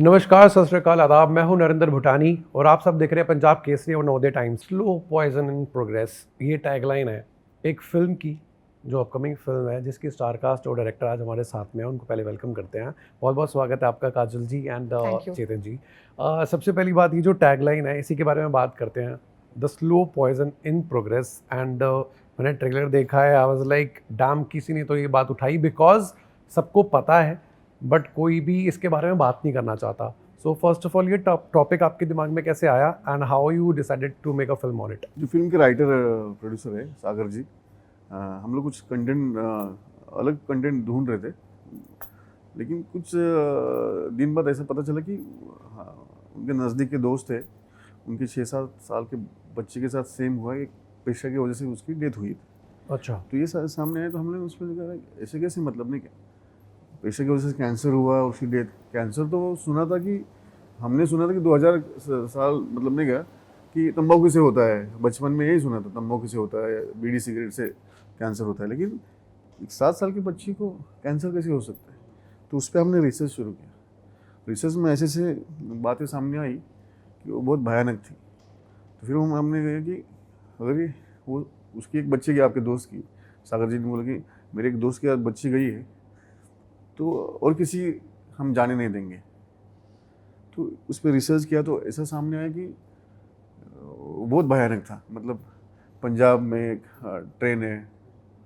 नमस्कार, सत श्री अकाल, आदाब। मैं हूं नरेंद्र भूटानी और आप सब देख रहे हैं पंजाब केसरी और Navodaya Times. Slow poison in progress, ये टैगलाइन है एक फिल्म की, जो अपकमिंग फिल्म है, जिसकी स्टारकास्ट और डायरेक्टर आज हमारे साथ में हैं। उनको पहले वेलकम करते हैं। बहुत बहुत स्वागत है आपका काजल जी एंड थैंक यू। चेतन जी। सबसे पहली बात, ये जो टैगलाइन है इसी के बारे में बात करते हैं, the slow poison in progress. And मैंने ट्रेलर देखा है, आई वाज लाइक डैम, किसी ने तो ये बात उठाई, बिकॉज सबको पता है बट कोई भी इसके बारे में बात नहीं करना चाहता। सो फर्स्ट ऑफ ऑल, ये टॉपिक आपके दिमाग में कैसे आया and how you decided to make a film on it? जो फिल्म के राइटर प्रोड्यूसर है सागर जी, हम लोग कुछ कंटेंट अलग कंटेंट ढूंढ रहे थे, लेकिन कुछ दिन बाद ऐसा पता चला कि उनके नज़दीक के दोस्त थे, उनके 6-7 साल के बच्चे के साथ सेम हुआ, एक पेशा की वजह से उसकी डेथ हुई थी। अच्छा। तो ये सामने आया तो हमने उस पर कहा ऐसे कैसे, मतलब नहीं क्या, पेशे की वजह से कैंसर हुआ, उसकी डेथ। कैंसर तो सुना था कि हमने सुना था कि 2000 साल, मतलब नहीं क्या, कि तंबाकू से होता है, बचपन में यही सुना था, तंबाकू से होता है, बीड़ी सिगरेट से कैंसर होता है। लेकिन एक 7 साल की बच्ची को कैंसर कैसे हो सकता है? तो उस पर हमने रिसर्च शुरू किया। रिसर्च में ऐसे से बातें सामने आई कि वो बहुत भयानक थी। तो फिर हमने कहा कि अगर ये वो उसकी एक बच्चे की, आपके दोस्त की, सागर जी ने बोला कि मेरे एक दोस्त की बच्ची गई है तो और किसी हम जाने नहीं देंगे। तो उस पर रिसर्च किया तो ऐसा सामने आया कि बहुत भयानक था। मतलब पंजाब में एक ट्रेन है,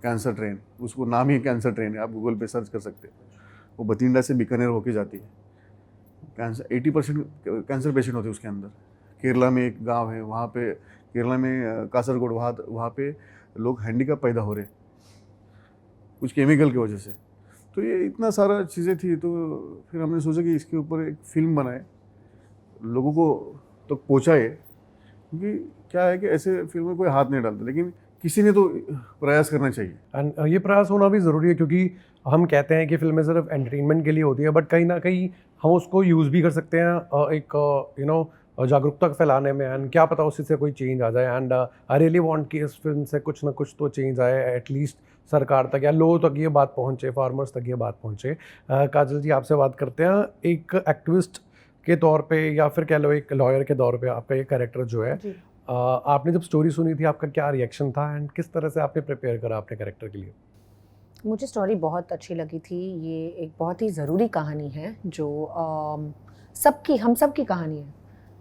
कैंसर ट्रेन, उसको नाम ही कैंसर ट्रेन है, आप गूगल पे सर्च कर सकते हैं। वो बठिंडा से बीकानेर होके जाती है। कैंसर 80% कैंसर पेशेंट होते हैं उसके अंदर। केरला में एक गांव है, वहाँ पे केरला में कासरगोड, वहाँ पे लोग हैंडीकैप पैदा हो रहे कुछ केमिकल की वजह से। तो ये इतना सारा चीज़ें थी। तो फिर हमने सोचा कि इसके ऊपर एक फिल्म बनाए, लोगों को तो पहुँचाए, क्योंकि क्या है कि ऐसे फिल्म में कोई हाथ नहीं डालता, लेकिन किसी ने तो प्रयास करना चाहिए। एंड ये प्रयास होना भी ज़रूरी है, क्योंकि हम कहते हैं कि फिल्में सिर्फ एंटरटेनमेंट के लिए होती है, बट कहीं ना कहीं हम उसको यूज़ भी कर सकते हैं एक जागरूकता फैलाने में। एंड क्या पता उससे कोई चेंज आ जाए। एंड आई रियली वांट कि इस फिल्म से कुछ ना कुछ तो चेंज आए, एटलीस्ट सरकार तक या लोगों तक ये बात पहुंचे, फार्मर्स तक ये बात पहुंचे। काजल जी, आपसे बात करते हैं एक एक्टिविस्ट के तौर पे, या फिर कह लो एक लॉयर के तौर पे। आपका ये कैरेक्टर जो है, आपने जब स्टोरी सुनी थी, आपका क्या रिएक्शन था एंड किस तरह से आपने प्रिपेयर करा अपने कैरेक्टर के लिए? मुझे स्टोरी बहुत अच्छी लगी थी। ये एक बहुत ही ज़रूरी कहानी है जो हम सब की कहानी है,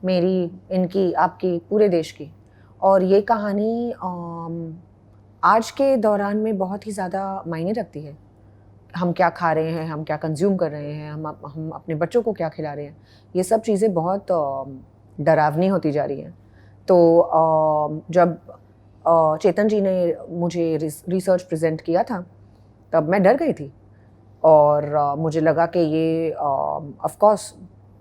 मेरी, इनकी, आपकी, पूरे देश की। और ये कहानी आज के दौरान में बहुत ही ज़्यादा मायने रखती है। हम क्या खा रहे हैं, हम क्या कंज्यूम कर रहे हैं, हम अपने बच्चों को क्या खिला रहे हैं, ये सब चीज़ें बहुत डरावनी होती जा रही हैं। तो जब चेतन जी ने मुझे रिसर्च प्रेजेंट किया था, तब मैं डर गई थी। और मुझे लगा कि ये ऑफ कोर्स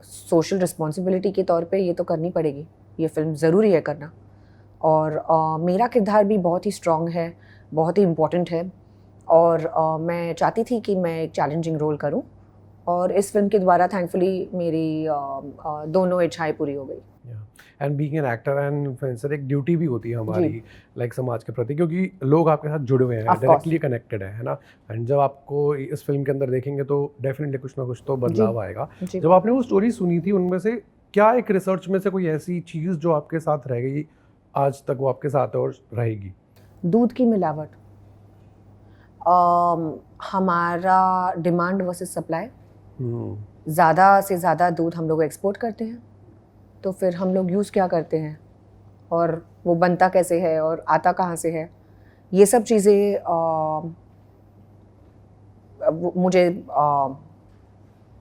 सोशल रिस्पॉन्सिबिलिटी के तौर पे ये तो करनी पड़ेगी, ये फिल्म ज़रूरी है करना। और मेरा किरदार भी बहुत ही स्ट्रॉन्ग है, बहुत ही इम्पोर्टेंट है। और मैं चाहती थी कि मैं एक चैलेंजिंग रोल करूं, और इस फिल्म के द्वारा थैंकफुली मेरी दोनों इच्छाएं पूरी हो गई। And being an actor and influencer एक ड्यूटी भी होती है हमारी, जी। लाइक समाज के प्रति, क्योंकि लोग आपके साथ जुड़े हुए हैं, Of course। डायरेक्टली कनेक्टेड है ना। एंड जब आपको इस फिल्म के अंदर देखेंगे तो डेफिनेटली कुछ ना कुछ तो बदलाव आएगा। जी। जब आपने वो स्टोरी सुनी थी, उनमें से क्या एक रिसर्च में से कोई ऐसी चीज़ जो आपके साथ रह गई आज तक, वो आपके साथ और रहेगी? दूध की मिलावट। हमारा डिमांड वर्सेस सप्लाई, ज़्यादा से ज़्यादा दूध हम लोग एक्सपोर्ट करते हैं, तो फिर हम लोग यूज़ क्या करते हैं, और वो बनता कैसे है, और आता कहाँ से है, ये सब चीज़ें मुझे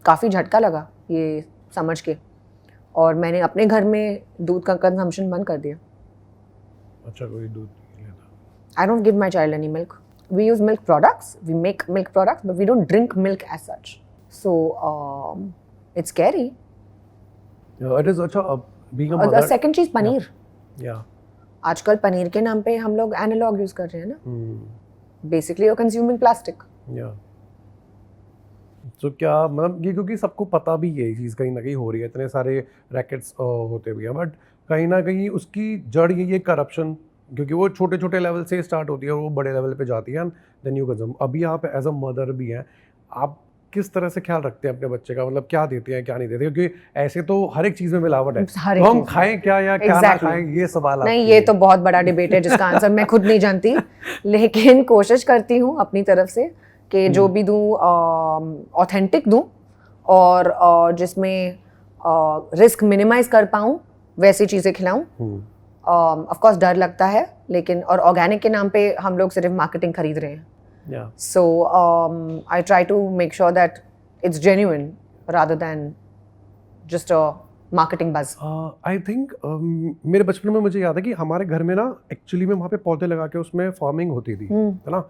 काफ़ी झटका लगा ये समझ के। और मैंने अपने घर में दूध का कंजम्पशन बंद कर दिया। अच्छा, कोई दूध नहीं लेता? I don't give my child any milk. We use milk products, we make milk products, but we don't drink milk as such. So it's scary. It is अच्छा, बीइंग अ और मदर। सेकंड चीज़, पनीर। या आजकल पनीर के नाम पे हम लोग analogue use कर रहे हैं ना। Basically you're consuming plastic. या तो क्या मतलब, ये क्योंकि सबको पता भी है ये चीज़ कहीं ना कहीं हो रही है, इतने सारे रैकेट्स होते भी हैं, बट कहीं ना कहीं उसकी जड़ यही है करप्शन, क्योंकि वो छोटे छोटे लेवल से स्टार्ट होती है और वो बड़े लेवल पे जाती है, देन यू कंज्यूम। अभी आप एज अ मदर भी हैं, आप किस तरह से ख्याल रखते हैं अपने बच्चे का, मतलब क्या देते हैं क्या नहीं देते, क्योंकि ऐसे तो हर एक चीज़ में मिलावट है, हर तो एक हम चीज़ में। खाएं क्या या क्या ना Exactly. खाएं, ये सवाल नहीं, आते ये हैं। तो बहुत बड़ा डिबेट है जिसका आंसर मैं खुद नहीं जानती, लेकिन कोशिश करती हूँ अपनी तरफ से कि जो भी दूँ ऑथेंटिक दूँ, और जिसमें रिस्क मिनिमाइज कर पाऊँ वैसी चीज़ें खिलाऊँ। ऑफ कोर्स डर लगता है, लेकिन और ऑर्गेनिक के नाम पे हम लोग सिर्फ मार्केटिंग खरीद रहे हैं। Yeah. So I try to make sure that it's genuine rather than just a marketing buzz. I think मेरे बचपन में मुझे याद है कि हमारे घर में ना एक्चुअली में वहाँ पे पौधे लगा के उसमें फार्मिंग होती थी, है ना।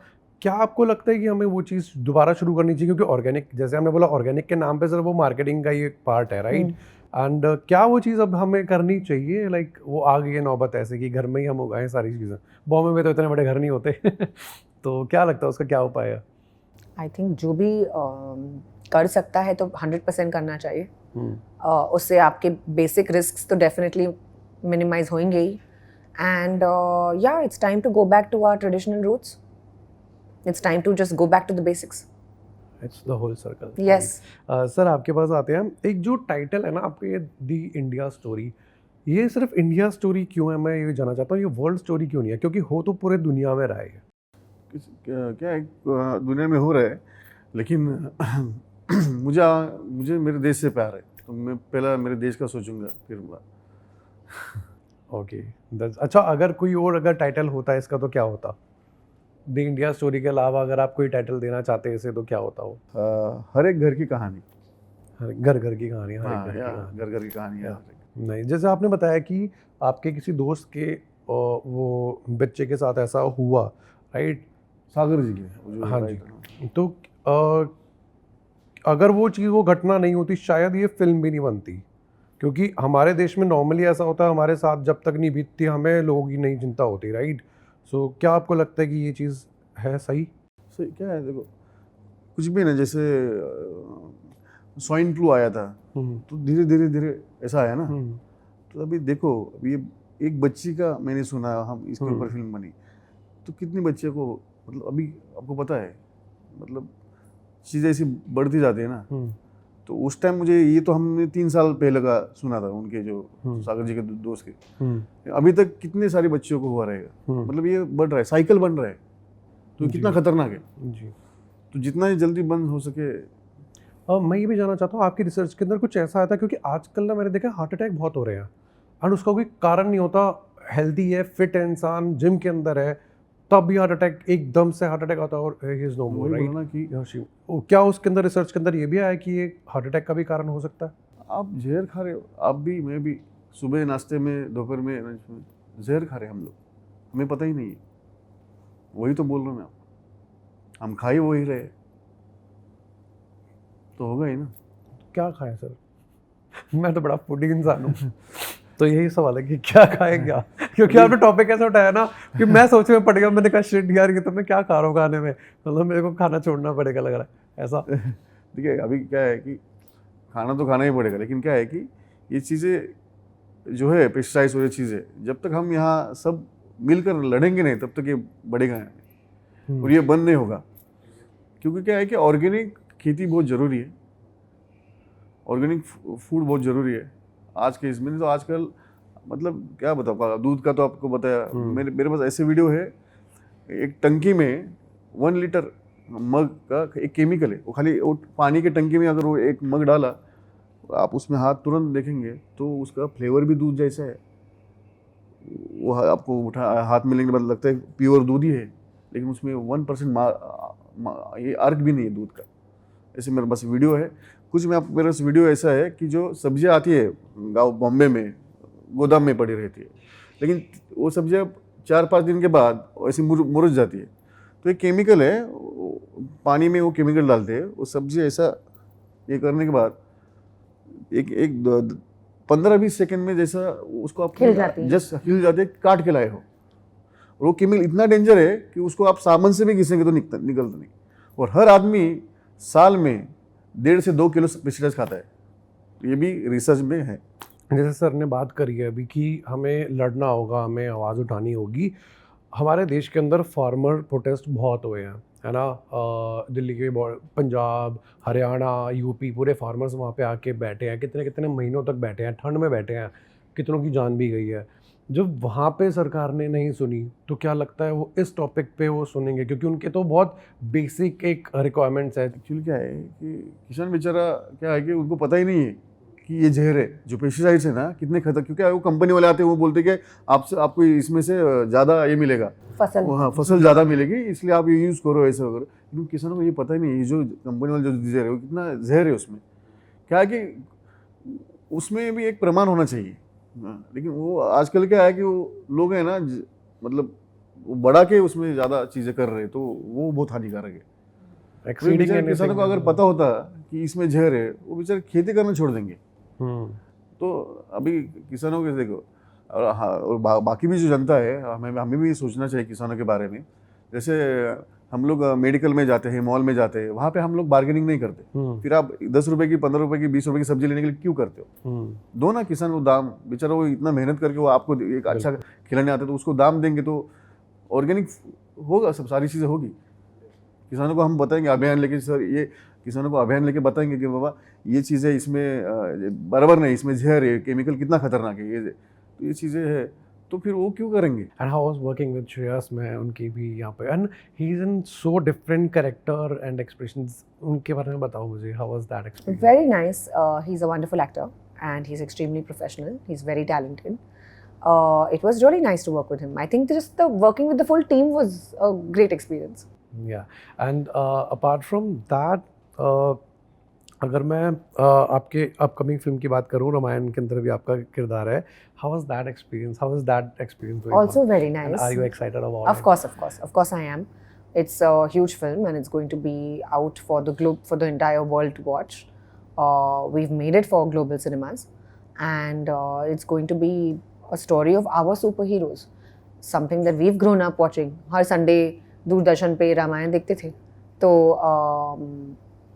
क्या आपको लगता है कि हमें वो चीज़ दोबारा शुरू करनी चाहिए, क्योंकि ऑर्गेनिक, जैसे हमने बोला, ऑर्गेनिक के नाम पे सिर्फ वो मार्केटिंग का ही एक पार्ट है, राइट। एंड क्या वो चीज़ अब हमें करनी चाहिए, लाइक वो आ गई है नौबत ऐसे कि घर में ही हम उगाएं सारी चीज़ें। बॉम्बे में तो इतने बड़े घर नहीं होते तो क्या लगता है उसका क्या उपाय है? आई थिंक जो भी कर सकता है तो 100% करना चाहिए। उससे आपके बेसिक रिस्क तो डेफिनेटली मिनिमाइज होंगे ही। एंड या it's time to go back to our traditional roots. It's time to just go back to the basics. It's the whole circle. Yes. Sir आपके पास आते हैं, एक जो टाइटल है ना आपके, दी इंडिया स्टोरी, ये सिर्फ इंडिया स्टोरी क्यों है, मैं ये जानना चाहता हूँ। ये वर्ल्ड स्टोरी क्यों नहीं है, क्योंकि हो तो पूरे दुनिया में रहा है। क्या है, दुनिया में हो रहा है, लेकिन मुझे मेरे देश से प्यार है, तो मैं पहला मेरे देश का सोचूंगा फिर ओके। अच्छा, अगर कोई और अगर टाइटल होता है इसका तो क्या होता? द इंडिया स्टोरी के अलावा अगर आप कोई टाइटल देना चाहते हैं इसे, तो क्या होता वो? हर एक घर की कहानी। घर घर की कहानी, हर एक घर की हाँ, कहानी। घर घर की कहानी है। नहीं, जैसे आपने बताया कि आपके किसी दोस्त के वो बच्चे के साथ ऐसा हुआ, राइट? सागर जी के, हाँ जी। तो अगर वो चीज़, वो घटना नहीं होती, शायद ये फिल्म भी नहीं बनती, क्योंकि हमारे देश में नॉर्मली ऐसा होता है, हमारे साथ जब तक नहीं बीतती हमें लोगों की नहीं चिंता होती, राइट। सो क्या आपको लगता है कि ये चीज़ है सही? सही क्या है, देखो कुछ भी ना, जैसे स्वाइन फ्लू आया था, तो धीरे धीरे धीरे ऐसा आया ना। तो अभी देखो, अभी ये एक बच्ची का मैंने सुना, हम इसके ऊपर फिल्म बनी, तो कितनी बच्चे को, मतलब अभी आपको पता है, मतलब चीज़ें ऐसी बढ़ती जाती है ना। तो उस टाइम मुझे ये, तो हमने 3 साल पहले का सुना था उनके, जो सागर जी के दोस्त के, अभी तक कितने सारे बच्चों को हुआ रहेगा। मतलब ये बढ़ रहा है, साइकिल बन रहा है, तो कितना खतरनाक है जी। तो जितना जल्दी बंद हो सके। मैं ये भी जानना चाहता हूँ, आपकी रिसर्च के अंदर कुछ ऐसा आया था, क्योंकि आजकल ना मैंने देखा हार्ट अटैक बहुत हो रहे हैं, एंड उसका कोई कारण नहीं होता, हेल्दी है, फिट है इंसान, जिम के अंदर है, तब भी हार्ट अटैक, एकदम से हार्ट अटैक आता है और ही इज नो मोर, वही राइट? बोला कि क्या उसके अंदर, रिसर्च के अंदर ये भी आया कि ये हार्ट अटैक का भी कारण हो सकता है? आप जहर खा रहे हो, आप भी, मैं भी, सुबह नाश्ते में, दोपहर में, लंच में जहर खा रहे हैं हम लोग, हमें पता ही नहीं है। वही तो बोल रहा हूँ मैं आपको, हम खा ही वही रहे, तो होगा ही ना। क्या खाएं सर? मैं तो बड़ा फूडी इंसान हूँ तो यही सवाल है कि क्या खाएं क्या, क्योंकि आपने टॉपिक ऐसा उठाया ना कि मैं सोच में पड़ गया, मैंने कहा शिट यार, ये तो मैं क्या खा रहा हूँ खाने में, मतलब मेरे को खाना छोड़ना पड़ेगा लग रहा है ऐसा। देखिए अभी क्या है कि खाना तो खाना ही पड़ेगा, लेकिन क्या है कि ये चीज़ें जो है, पेस्टिसाइड्स वाली चीज़ें, जब तक हम यहाँ सब मिलकर लड़ेंगे नहीं, तब तक ये बढ़ेगा नहीं, और ये बंद नहीं होगा। क्योंकि क्या है कि ऑर्गेनिक खेती बहुत ज़रूरी है, ऑर्गेनिक फूड बहुत ज़रूरी है आज के इसमें। तो आजकल मतलब क्या बताऊँ, दूध का तो आपको बताया, मेरे पास ऐसे वीडियो है, एक टंकी में 1 लीटर मग का एक केमिकल है, वो खाली वो पानी के टंकी में अगर वो एक मग डाला, आप उसमें हाथ तुरंत देखेंगे तो उसका फ्लेवर भी दूध जैसा है, वो आपको उठा हाथ में लेने के बाद लगता है प्योर दूध ही है, लेकिन उसमें 1% ये अर्क भी नहीं है दूध का। ऐसे मेरे पास वीडियो है कुछ में, आप मेरे पास वीडियो ऐसा है कि जो सब्जियां आती है गाँव बॉम्बे में, गोदाम में पड़ी रहती है, लेकिन वो सब्जियां 4-5 दिन के बाद ऐसी मुरझ जाती है। तो एक केमिकल है, पानी में वो केमिकल डालते हैं, वो सब्जी ऐसा ये करने के बाद एक 15-20 सेकंड में जैसा उसको आप जस्ट हिल जाते हैं, काट के लाए हो। और वो केमिकल इतना डेंजर है कि उसको आप साबुन से भी घिसेंगे तो निकलता नहीं। और हर आदमी साल में 1.5 से 2 किलो पेस्टिसाइड खाता है, ये भी रिसर्च में है। जैसे सर ने बात करी है अभी कि हमें लड़ना होगा, हमें आवाज़ उठानी होगी। हमारे देश के अंदर फार्मर प्रोटेस्ट बहुत हुए हैं, है ना, दिल्ली के पंजाब, हरियाणा, यूपी, पूरे फार्मर्स वहाँ पे आके बैठे हैं, कितने कितने महीनों तक बैठे हैं, ठंड में बैठे हैं, कितनों की जान भी गई है। जब वहाँ पे सरकार ने नहीं सुनी तो क्या लगता है वो इस टॉपिक पे वो सुनेंगे, क्योंकि उनके तो बहुत बेसिक एक रिक्वायरमेंट्स है। एक्चुअली क्या है कि किसान बेचारा क्या है कि उनको पता ही नहीं है कि ये जहर है जो पेस्टिसाइड्स है ना, कितने खतर, क्योंकि वो कंपनी वाले आते हैं, वो बोलते हैं कि आपको इसमें से ज़्यादा ये मिलेगा, फसल। हाँ फसल ज़्यादा मिलेगी, इसलिए आप ये यूज़ करो, ऐसा करो। लेकिन किसानों को ये पता ही नहीं है, ये जो कंपनी वाले जो जहर है वो कितना जहर है उसमें। क्या है कि उसमें भी एक प्रमाण होना चाहिए। लेकिन वो आजकल क्या है कि वो लोग हैं ना, मतलब वो बढ़ा के उसमें ज़्यादा चीज़ें कर रहे हैं, तो वो बहुत हानिकारक है। किसानों को अगर पता होता कि इसमें जहर है, वो बेचारे खेती करना छोड़ देंगे। तो अभी किसानों के देखो, और हाँ, और बाकी भी जो जनता है, हमें भी सोचना चाहिए किसानों के बारे में। जैसे हम लोग मेडिकल में जाते हैं, मॉल में जाते हैं, वहाँ पे हम लोग बार्गेनिंग नहीं करते। फिर आप 10 रुपए की, 15 रुपए की, 20 रुपए की सब्जी लेने के लिए क्यों करते हो? दो ना किसान को दाम, बेचारा वो इतना मेहनत करके वो आपको एक अच्छा खिलाने आता है, तो उसको दाम देंगे तो ऑर्गेनिक होगा, सब सारी चीज़ें होगी। किसानों को हम बताएंगे अभियान लेके, सर ये किसानों को अभियान लेके बताएंगे कि बाबा ये चीज़ें इसमें बराबर नहीं, इसमें जहर है, केमिकल कितना खतरनाक है, ये चीज़ें है, तो फिर वो क्यों करेंगे? And how was working with Shreyas, मैं उनकी भी यहाँ पे, and he is in so different character and expressions, उनके बारे में बताओ मुझे, how was that experience? Very nice. He's a wonderful actor and he's extremely professional. He's very talented. It was really nice to work with him. I think just the working with the full team was a great experience. Yeah, and apart from that, अगर मैं आपके upcoming film की बात करूँ, रामायण के अंदर भी आपका किरदार है, how was that experience? How was that experience going Also on? very And nice. are you excited about Of it? course, of course I am. It's a huge film and it's going to be out for the globe, for the entire world to watch. We've made it for global cinemas, and it's going to be a story of our superheroes, something that we've grown up watching. Her Sunday Doordarshan पे रामायण देखते थे, तो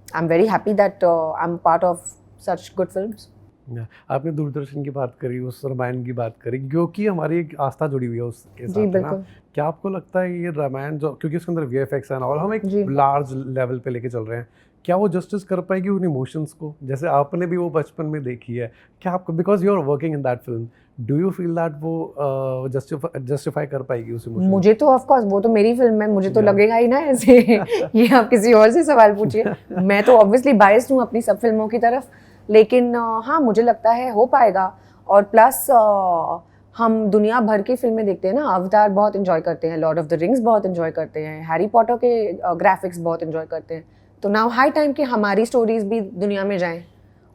I'm very happy that I'm part of such good films. Yeah. आपने दूरदर्शन की बात करी, उस रामायण की बात करी, क्योंकि हमारी एक आस्था जुड़ी हुई है उसके साथ, जी है ना? बिल्कुल। क्या आपको लगता है ये रामायण जो, क्योंकि उसके अंदर VFX है और हम एक जी। लार्ज लेवल पे लेके चल रहे हैं, क्या वो जस्टिस कर पाएगी उन इमोशंस को, जैसे आपने भी वो बचपन में देखी है? क्या आपको, because you are working in that film, do you feel that वो जस्टिफाई कर पाएगी उस इमोशन? मुझे तो ऑफ कोर्स, वो तो मेरी फिल्म है, मुझे तो Yeah. लगेगा ही ना ऐसे। ये आप किसी और से सवाल पूछिए। मैं तो ऑब्वियसली बायस्ड हूँ अपनी सब फिल्मों की तरफ, लेकिन हाँ मुझे लगता है हो पाएगा। और प्लस हम दुनिया भर की फिल्में देखते हैं ना, अवतार बहुत एंजॉय करते हैं, लॉर्ड ऑफ द रिंग्स बहुत एंजॉय करते हैं, हैरी पॉटर के ग्राफिक्स बहुत एंजॉय करते हैं, तो नाउ हाई टाइम कि हमारी स्टोरीज भी दुनिया में जाएं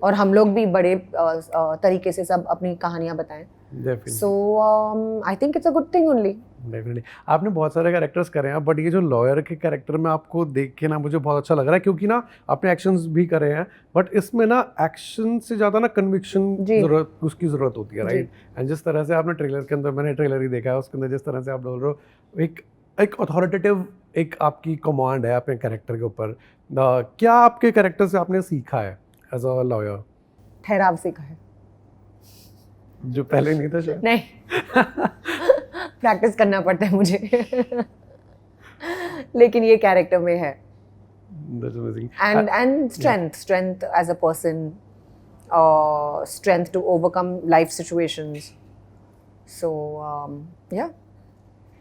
और हम लोग भी बड़े तरीके से सब अपनी कहानियाँ बताएं। So I think it's a good thing only. Definitely. आपने बहुत सारे कैरेक्टर्स करे हैं, बट ये जो लॉयर के कैरेक्टर में आपको देख के ना मुझे बहुत अच्छा लग रहा है, क्योंकि ना आपने एक्शंस भी करे हैं, बट इसमें ना एक्शन से ज़्यादा ना कन्विक्शन उसकी ज़रूरत होती है, राइट? एंड जिस तरह से आपने ट्रेलर के अंदर, मैंने ट्रेलर ही देखा है, उसके अंदर जिस तरह से आप बोल रहे हो, एक अथॉरिटेटिव एक आपकी कमांड है अपने कैरेक्टर के ऊपर। क्या आपके कैरेक्टर से आपने सीखा है एज अ लॉयर? ठहराव सीखा है, जो पहले नहीं था शायद? नहीं। प्रैक्टिस करना पड़ता है मुझे। लेकिन ये कैरेक्टर में है। That's amazing. And strength as a person, strength to overcome life situations. So yeah,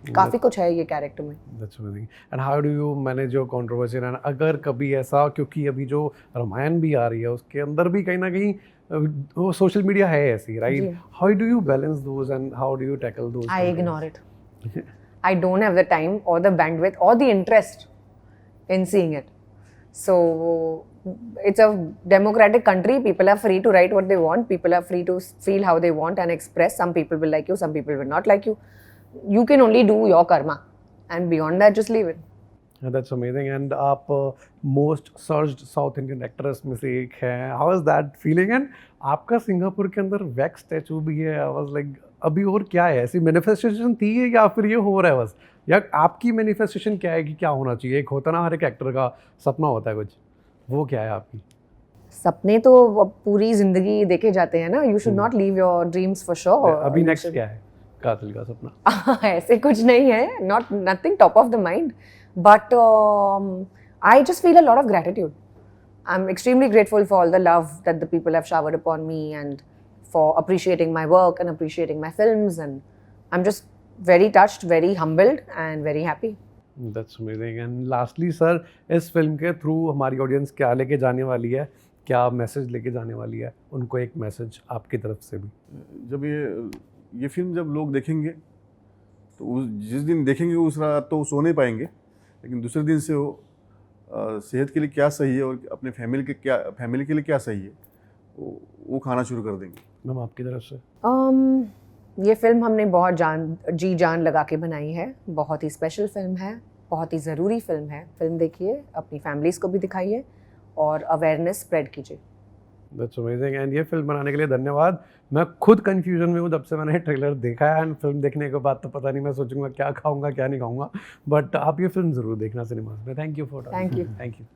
काफी कुछ है ये कैरेक्टर में। That's amazing. And how do you manage your controversy? And अगर कभी ऐसा, क्योंकि अभी जो रामायण भी आ रही है उसके अंदर भी कहीं ना कहीं वो सोशल मीडिया है ऐसी, right? How do you balance those and how do you tackle those? I ignore it. I don't have the time or the bandwidth or the interest in seeing it. So it's a democratic country. People are free to write what they want. People are free to feel how they want and express. Some people will like you, some people will not like you. You can only do your karma, and beyond that, just leave it. That's amazing. And आप most searched South Indian actress में से एक हैं. How is that feeling? And आपका Singapore के अंदर wax statue भी है. I was like, अभी और क्या है? ऐसी मैनिफेस्टेशन थी है या फिर ये हो रहा है बस? या आपकी मैनिफेस्टेशन क्या है कि क्या होना चाहिए? एक होता ना, हर एक एक्टर का सपना होता है कुछ, वो क्या है आपकी? सपने तो पूरी जिंदगी देखे जाते हैं ना. You should not leave your dreams for sure. अभी नेक्स्ट क्या है कातिल का सपना? ऐसे कुछ नहीं है. Nothing top of the mind. But I just feel a lot of gratitude. I'm extremely grateful for all the love that the people have showered upon me and for appreciating my work and appreciating my films. And I'm just very touched, very humbled, and very happy. That's amazing. And lastly sir, इस film के through हमारी audience क्या लेके जाने वाली है, क्या message लेके जाने वाली है, उनको एक मैसेज आपकी तरफ से भी। जब ये फिल्म जब लोग देखेंगे तो उस जिस दिन देखेंगे उस रात तो सो नहीं पाएंगे, लेकिन दूसरे दिन से वो सेहत के लिए क्या सही है और अपने फैमिली के लिए क्या सही है वो खाना शुरू कर देंगे। मैम आपकी तरफ से। ये फिल्म हमने बहुत जी जान लगा के बनाई है। बहुत ही स्पेशल फिल्म है, बहुत ही ज़रूरी फिल्म है। फिल्म देखिए, अपनी फैमिलीज़ को भी दिखाइए और अवेयरनेस स्प्रेड कीजिए। That's amazing. एंड ये फिल्म बनाने के लिए धन्यवाद। मैं खुद कंफ्यूजन में हूँ जब से मैंने ट्रेलर देखा है, एंड फिल्म देखने के बाद तो पता नहीं मैं सोचूंगा क्या खाऊंगा क्या नहीं खाऊंगा, बट आप ये फिल्म ज़रूर देखना सिनेमास में। Thank you for Thank you. Thank you.